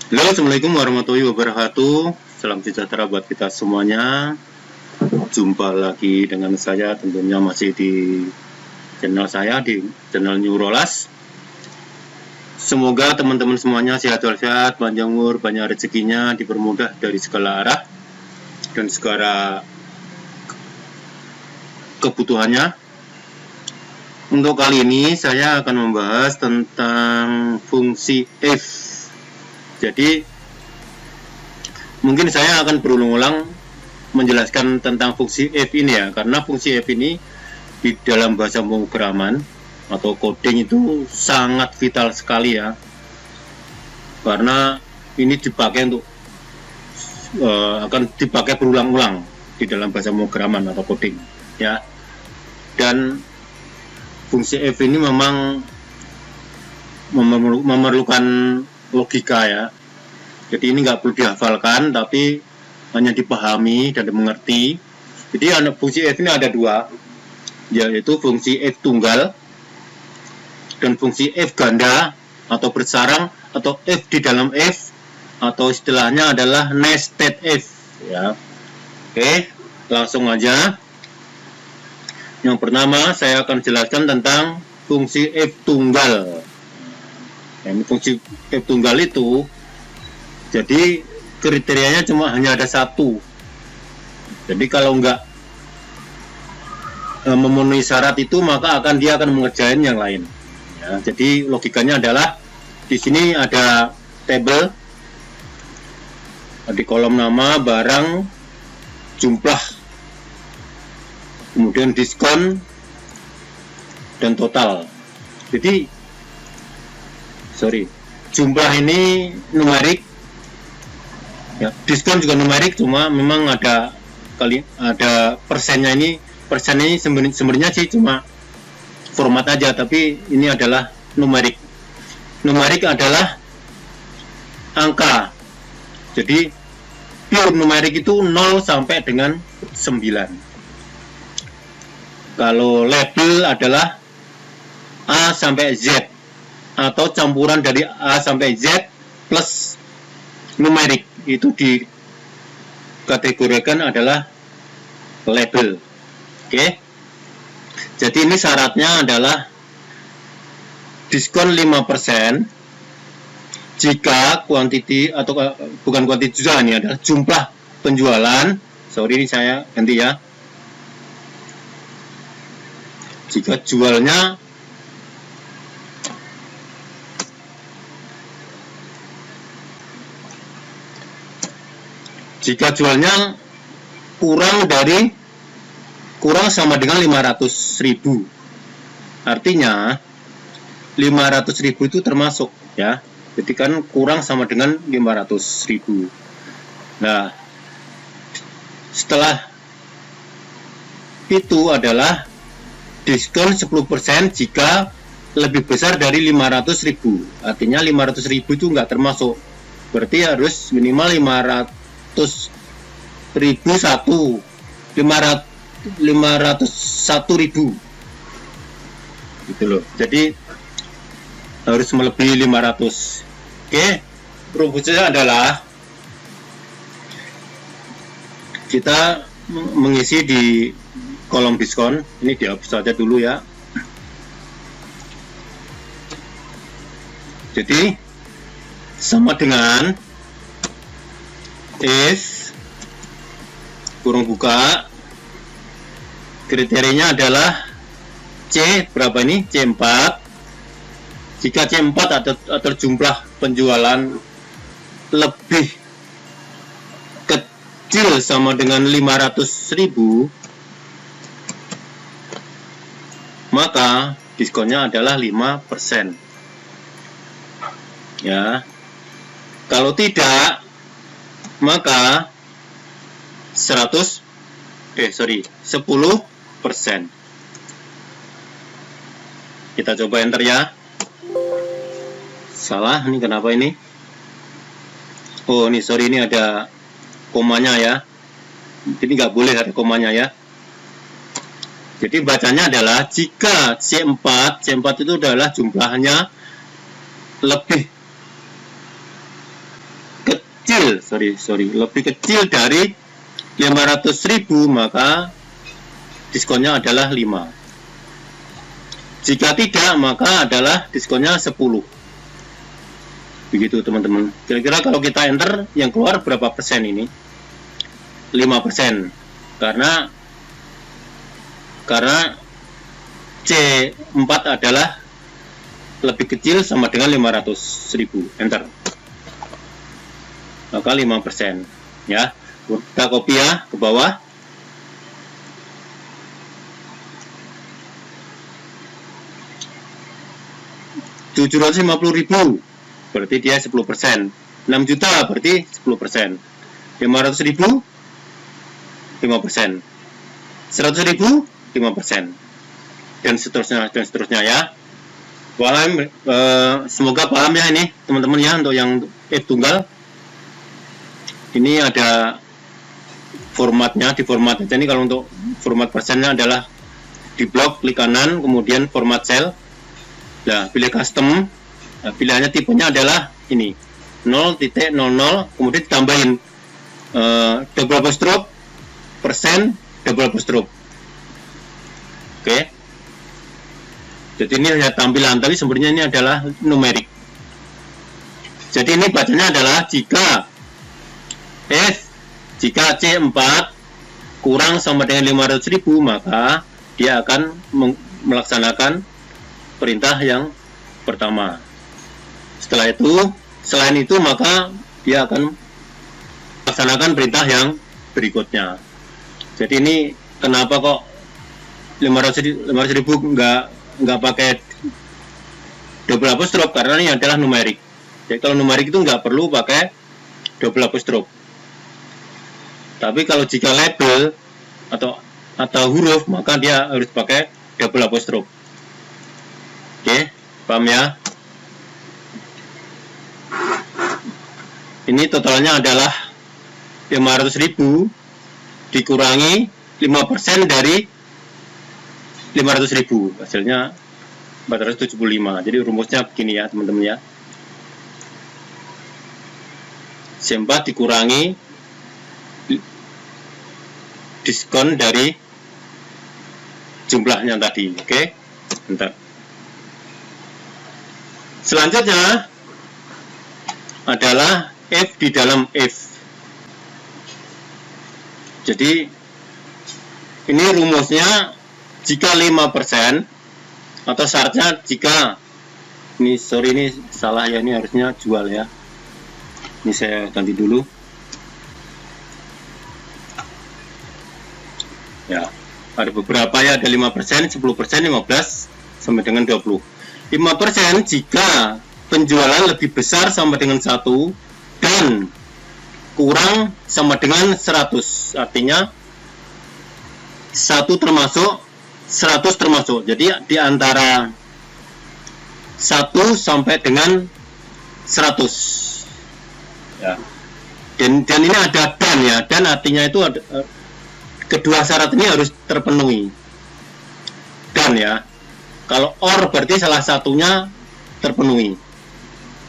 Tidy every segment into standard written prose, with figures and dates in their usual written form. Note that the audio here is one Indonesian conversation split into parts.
Halo, Assalamualaikum warahmatullahi wabarakatuh. Salam sejahtera buat kita semuanya. Jumpa lagi dengan saya, tentunya masih di channel saya, di channel Neurolas. Semoga teman-teman semuanya sehat walafiat, panjang umur, banyak rezekinya, dipermudah dari segala arah dan segala kebutuhannya. Untuk kali ini saya akan membahas tentang fungsi if. Jadi mungkin saya akan berulang-ulang menjelaskan tentang fungsi if ini ya, karena fungsi if ini di dalam bahasa pemrograman atau coding itu sangat vital sekali ya, karena ini dipakai untuk akan dipakai berulang-ulang di dalam bahasa pemrograman atau coding ya. Dan fungsi if ini memang memerlukan logika ya. Jadi ini nggak perlu dihafalkan, tapi hanya dipahami dan dimengerti. Jadi fungsi if ini ada dua, yaitu fungsi if tunggal dan fungsi if ganda atau bersarang, atau if di dalam if, atau istilahnya adalah nested if ya. Oke, langsung aja. Yang pertama saya akan jelaskan tentang fungsi if tunggal. Ini fungsi if tunggal itu, jadi kriterianya hanya ada satu. Jadi kalau nggak memenuhi syarat itu, maka dia akan mengerjain yang lain. Ya, jadi logikanya adalah di sini ada tabel, di kolom nama, barang, jumlah, kemudian diskon dan total. Jadi jumlah ini numerik ya, diskon juga numerik, cuma memang ada persennya. Persennya ini sebenarnya sih cuma format aja, tapi ini adalah numerik. Numerik adalah angka, jadi pure numerik itu 0 sampai dengan 9. Kalau label adalah A sampai Z, atau campuran dari A sampai Z plus numerik, itu dikategorikan adalah label. Oke. Jadi ini syaratnya adalah diskon 5% jika quantity, atau bukan quantity juga, ini adalah jumlah penjualan. Sorry, ini saya ganti ya. Jika jualnya kurang sama dengan 500.000. Artinya 500.000 itu termasuk ya. Jadi kan kurang sama dengan 500.000. Nah, setelah itu adalah diskon 10% jika lebih besar dari 500.000. Artinya 500.000 itu nggak termasuk. Berarti harus minimal 501.000 gitu loh. Jadi harus melebihi 500. Oke, rumusnya adalah kita mengisi di kolom diskon. Ini dihapus saja dulu ya. Jadi sama dengan if kurung buka, kriterianya adalah C berapa ini? C4. Jika C4 atau jumlah penjualan lebih kecil sama dengan 500.000, maka diskonnya adalah 5%. Ya. Kalau tidak, maka 10%. Kita coba enter ya. Salah, ini kenapa ini? Oh, ini sorry, ini ada komanya ya. Jadi nggak boleh ada komanya ya. Jadi bacanya adalah jika C4 itu adalah jumlahnya lebih kecil, lebih kecil dari 500.000, maka diskonnya adalah 5. Jika tidak, maka adalah diskonnya 10. Begitu teman-teman. Kira-kira kalau kita enter, yang keluar berapa persen ini? 5%. Karena C4 adalah lebih kecil sama dengan 500.000. Enter. Maka 5%. Ya. Kita copy ya ke bawah. Rp750.000 berarti dia 10%. 6 juta berarti 10%. 500.000 5%. 100.000 5%. Dan seterusnya ya. Paham, semoga paham ya ini teman-teman ya, untuk yang F tunggal. Ini ada formatnya, di format aja. Ini kalau untuk format persennya adalah di blok, klik kanan, kemudian format cell. Nah, pilih custom. Nah, pilihannya tipenya adalah ini 0.00, kemudian ditambahin double apostrophe, persen, double apostrophe. Oke. Jadi ini hanya tampilan, tapi sebenarnya ini adalah numerik. Jadi ini bacanya adalah jika C4 kurang sama dengan 500.000, maka dia akan melaksanakan perintah yang pertama. Setelah itu, selain itu, maka dia akan melaksanakan perintah yang berikutnya. Jadi ini kenapa kok 500.000 nggak pakai double apostrophe, karena ini adalah numerik. Jadi kalau numerik itu nggak perlu pakai double apostrophe. Tapi kalau jika label atau huruf, maka dia harus pakai double apostrophe. Oke, paham ya? Ini totalnya adalah 500.000 dikurangi 5% dari 500.000, hasilnya 475. Jadi rumusnya begini ya teman-teman ya. C4 dikurangi diskon dari jumlahnya tadi. Oke, bentar. Selanjutnya adalah F di dalam F. Jadi ini rumusnya jika 5% atau syaratnya jika ini salah ya, ini harusnya jual ya. Ini saya ganti dulu. Ya, ada beberapa ya, ada 5%, 10%, 15 sampai dengan 20. 5% jika penjualan lebih besar sama dengan 1 dan kurang sama dengan 100. Artinya 1 termasuk, 100 termasuk. Jadi di antara 1 sampai dengan 100. Ya. Dan ini ada dan ya. Dan artinya itu ada, kedua syarat ini harus terpenuhi. Dan ya. Kalau or berarti salah satunya terpenuhi.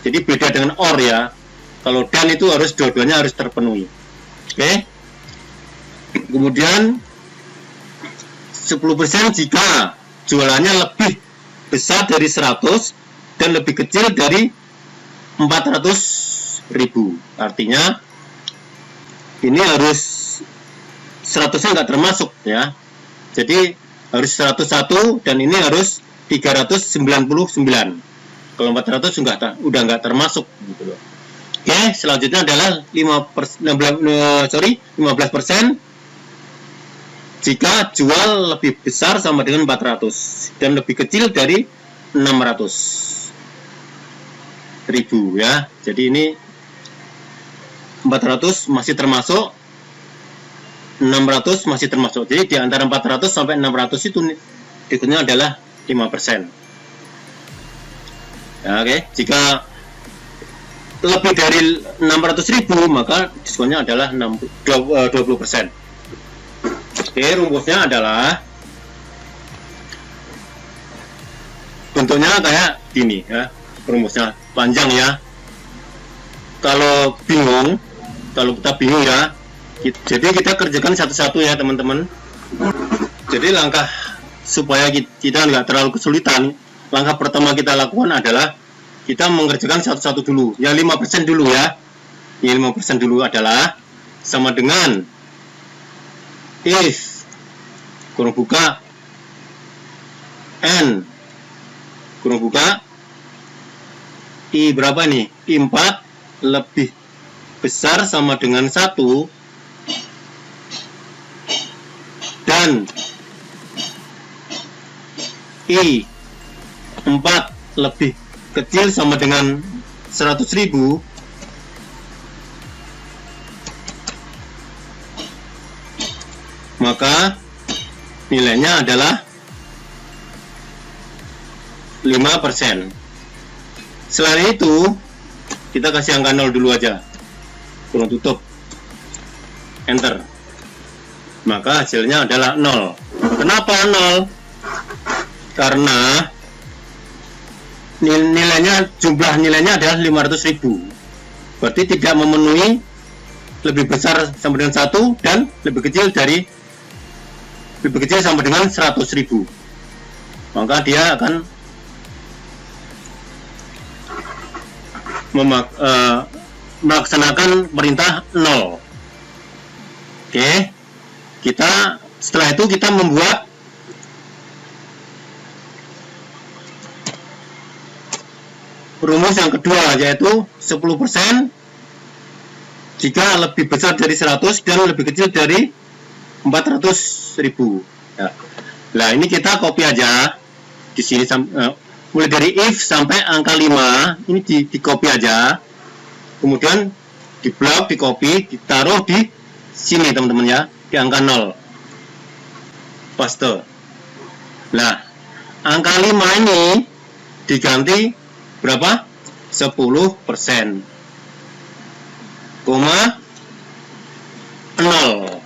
Jadi beda dengan or ya. Kalau dan itu harus dua-duanya harus terpenuhi. Oke. Kemudian 10% jika jualannya lebih besar dari 100 dan lebih kecil dari 400.000. Artinya ini harus 100-nya nggak termasuk ya. Jadi harus 101 dan ini harus 399. Kalau 400 udah nggak termasuk gitu loh. Oke, selanjutnya adalah 15% jika jual lebih besar sama dengan 400 dan lebih kecil dari 600.000 ya. Jadi ini 400 masih termasuk, 600 masih termasuk. Jadi di antara 400 sampai 600 itu diskonnya adalah 5%. Ya, oke. Jika lebih dari 600.000 maka diskonnya adalah 20%. Oke, rumusnya adalah bentuknya kayak gini ya. Rumusnya panjang ya. Kalau bingung kalau kita bingung ya. Jadi kita kerjakan satu-satu ya teman-teman. Jadi langkah supaya kita nggak terlalu kesulitan, langkah pertama kita lakukan adalah kita mengerjakan satu-satu dulu. Yang 5% dulu ya. Yang 5% dulu adalah sama dengan if kurung buka n kurung buka i berapa nih? I 4 lebih besar sama dengan 1 dan I 4 lebih kecil sama dengan 100.000, maka nilainya adalah 5%. Selain itu, kita kasih angka 0 dulu aja. Kurung tutup. Enter. Maka hasilnya adalah 0. Kenapa 0? Karena jumlah nilainya adalah 500.000. Berarti tidak memenuhi lebih besar sama dengan 1 dan lebih kecil sama dengan 100.000. Maka dia akan melaksanakan perintah 0. Oke. Setelah itu kita membuat rumus yang kedua, yaitu 10% jika lebih besar dari 100 dan lebih kecil dari 400.000. Ya. Nah, ini kita copy aja di sini mulai dari if sampai angka 5 ini di copy aja. Kemudian di blok, di copy, ditaruh di sini teman-teman ya, di angka 0. Paste. Nah, angka 5 ini diganti berapa? 10%. Koma 0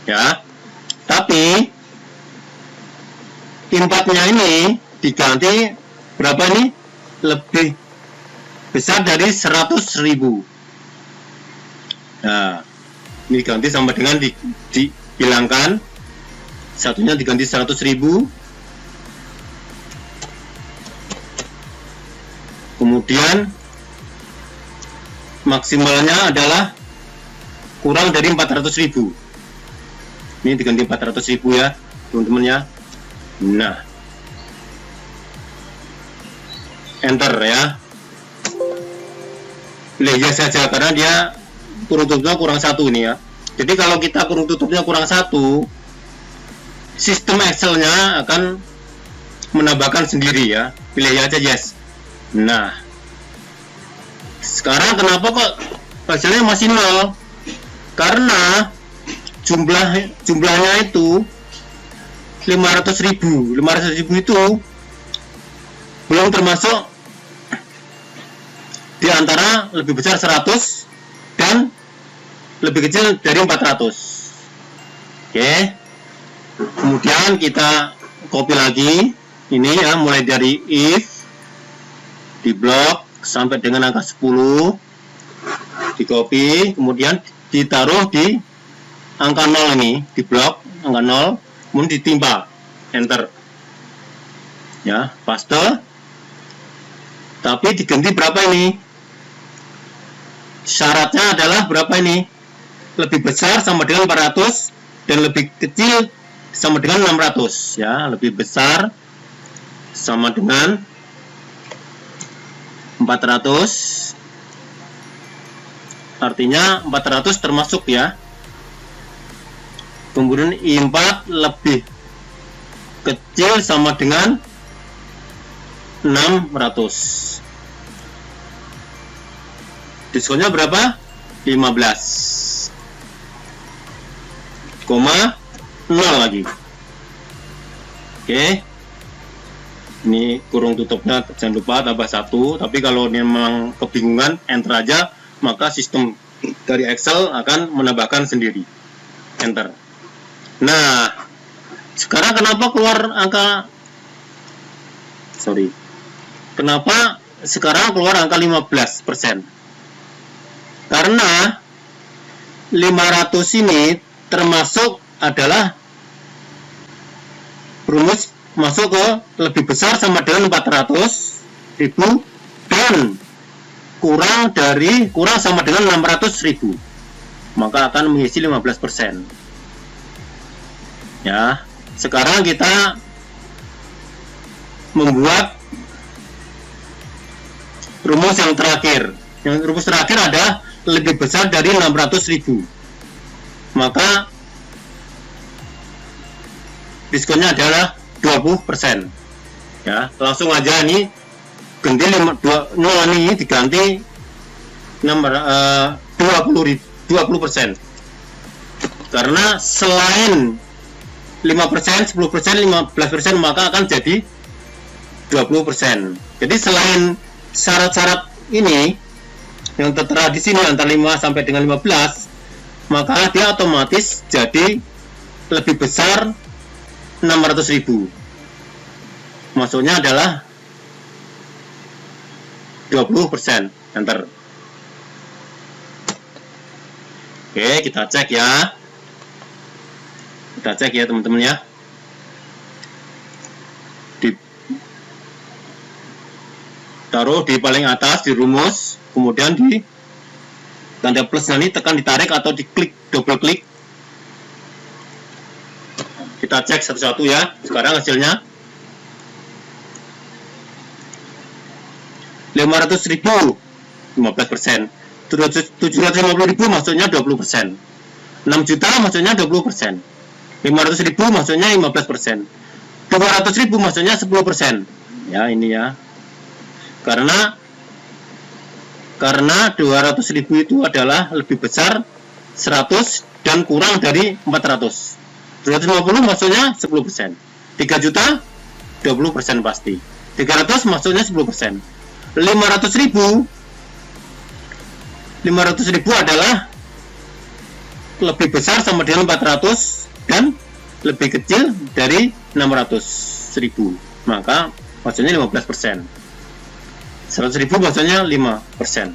ya. Tapi impatnya ini diganti berapa nih? Lebih besar dari 100.000. Nah, ini diganti sama dengan dihilangkan. Satunya diganti 100.000. Kemudian maksimalnya adalah kurang dari 400.000. Ini diganti 400.000 ya teman-teman ya. Nah, enter ya. Pilih ya saja karena dia kurung tutupnya kurang 1 ini ya. Jadi kalau kita kurung tutupnya kurang 1, sistem Excel-nya akan menambahkan sendiri ya. Pilih aja yes. Nah, sekarang kenapa kok hasilnya masih 0? Karena jumlahnya itu 500.000. 500.000 itu belum termasuk di antara lebih besar 100 dan lebih kecil dari 400. Oke. Kemudian kita copy lagi ini ya, mulai dari if di blok sampai dengan angka 10 di copy, kemudian ditaruh di angka 0 ini, di blok angka 0, kemudian ditimpa enter ya, paste. Tapi diganti berapa ini? Syaratnya adalah berapa ini? Lebih besar sama dengan 400 dan lebih kecil sama dengan 600 ya. Lebih besar sama dengan 400, artinya 400 termasuk ya. Kemudian I4 lebih kecil sama dengan 600. Diskonnya berapa? 15,0 lagi. Oke. Ini kurung tutupnya jangan lupa tambah 1. Tapi kalau ini memang kebingungan, enter aja, maka sistem dari Excel akan menambahkan sendiri. Enter. Nah, sekarang kenapa keluar angka kenapa sekarang keluar angka 15%? Karena 500 ini termasuk adalah rumus masuk ke lebih besar sama dengan 400.000 dan kurang sama dengan 600.000, maka akan mengisi 15%. Ya, sekarang kita membuat rumus yang terakhir. Yang rumus terakhir ada lebih besar dari 600.000, maka diskonnya adalah 20%. Ya, langsung aja ini ganti 0 ini diganti 20%. Karena selain 5%, 10%, 15%, maka akan jadi 20%. Jadi selain syarat-syarat ini yang tertera di sini antara 5 sampai dengan 15, maka dia otomatis jadi lebih besar 600.000. Maksudnya adalah 20%. Enter. Oke, kita cek ya. Kita cek ya teman-teman ya. Taruh di paling atas di rumus, kemudian di tanda plus nanti tekan ditarik atau diklik, double klik. Kita cek satu-satu ya. Sekarang hasilnya 500.000 15%, 750.000 maksudnya 20%, 6 juta maksudnya 20%, 500.000 maksudnya 15%, 200.000 maksudnya 10%. Ya, ini ya. Karena 200.000 itu adalah lebih besar 100 dan kurang dari 400. 250 maksudnya 10%. 3 juta 20% pasti. 300 maksudnya 10%. 500.000 adalah lebih besar sama dengan 400 dan lebih kecil dari 600.000. Maka maksudnya 15%. 100.000 maksudnya 5%.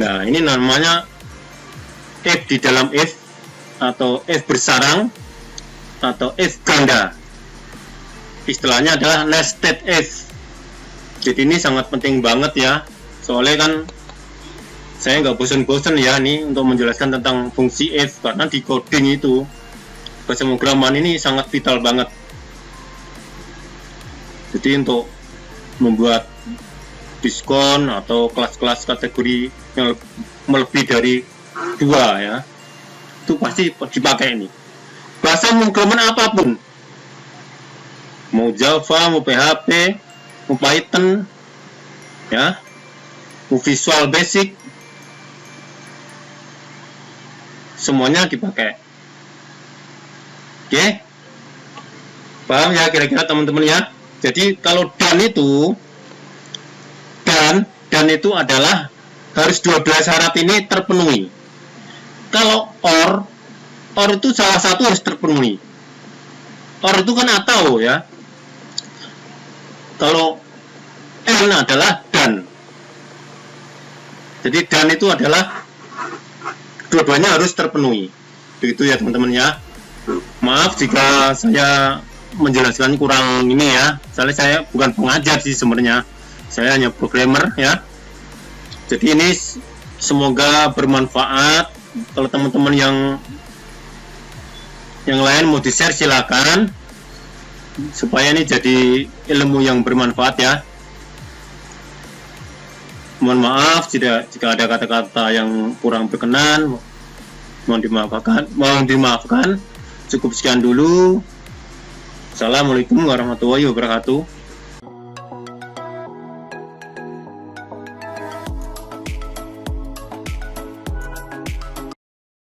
Nah, ini namanya F di dalam F atau F bersarang atau F ganda. Istilahnya adalah nested F. Jadi ini sangat penting banget ya. Soalnya kan saya nggak bosan-bosan ya nih untuk menjelaskan tentang fungsi F, karena di coding itu pemrograman ini sangat vital banget. Jadi untuk membuat diskon atau kelas-kelas kategori yang melebihi dari 2 ya, itu pasti dipakai ini. Bahasa pemrograman apapun, mau Java, mau PHP, mau Python ya, mau Visual Basic, semuanya dipakai. Oke, paham ya kira-kira teman-teman ya. Jadi kalau dan itu adalah harus dua-dua syarat ini terpenuhi. Kalau or itu salah satu harus terpenuhi. Or itu kan atau ya. Kalau and adalah dan. Jadi dan itu adalah dua-duanya harus terpenuhi. Begitu ya teman-teman ya. Maaf jika saya menjelaskan kurang ini ya. Soalnya saya bukan pengajar sih sebenarnya. Saya hanya programmer ya. Jadi ini semoga bermanfaat. Kalau teman-teman yang lain mau di-share silakan, supaya ini jadi ilmu yang bermanfaat ya. Mohon maaf jika ada kata-kata yang kurang berkenan, mohon dimaafkan. Cukup sekian dulu. Assalamualaikum warahmatullahi wabarakatuh.